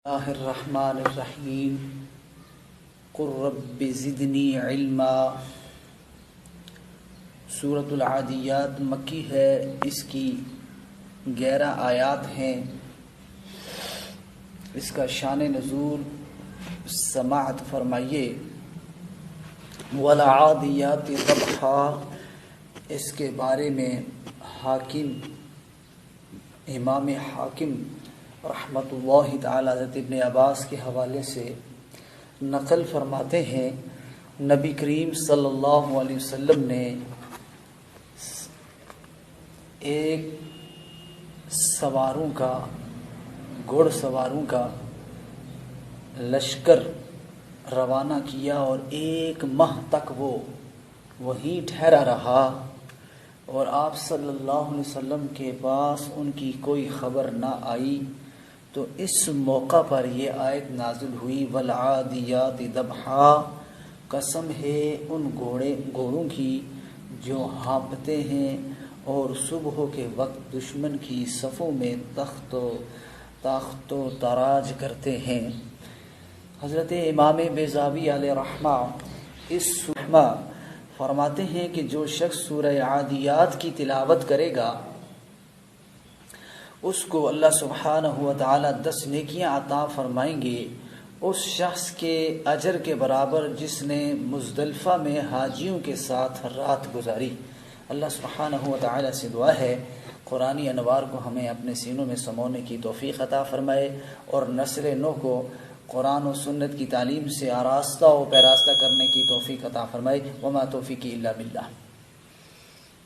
اللہ الرحمن الرحیم قل رب زدنی علما۔ سورۃ العادیات مکی ہے، اس کی 11 آیات ہیں۔ اس کا شان نزول سماعت فرمائیے۔ والعادیات ضبحا، اس کے بارے میں حاکم امام حاکم رحمۃ اللہ تعالی حضرت ابن عباس کے حوالے سے نقل فرماتے ہیں، نبی کریم صلی اللہ علیہ وسلم نے ایک گھڑ سواروں کا لشکر روانہ کیا اور 1 ماہ تک وہ وہیں ٹھہرا رہا، اور آپ صلی اللہ علیہ وسلم کے پاس ان کی کوئی خبر نہ آئی۔ تو اس موقع پر یہ آیت نازل ہوئی، والعادیات ضبحا، قسم ہے ان گھوڑوں کی جو ہانپتے ہیں اور صبح کے وقت دشمن کی صفوں میں تاخت و تاراج کرتے ہیں۔ حضرت امام بیضاوی علیہ رحمہ اس سورہ فرماتے ہیں کہ جو شخص سورہ عادیات کی تلاوت کرے گا اس کو اللہ سبحانہ و تعالی 10 نیکیاں عطا فرمائیں گے، اس شخص کے اجر کے برابر جس نے مزدلفہ میں حاجیوں کے ساتھ رات گزاری۔ اللہ سبحانہ و تعالی سے دعا ہے قرآنی انوار کو ہمیں اپنے سینوں میں سمونے کی توفیق عطا فرمائے، اور نسل نو کو قرآن و سنت کی تعلیم سے آراستہ و پیراستہ کرنے کی توفیق عطا فرمائے۔ وما توفیقی الا باللہ۔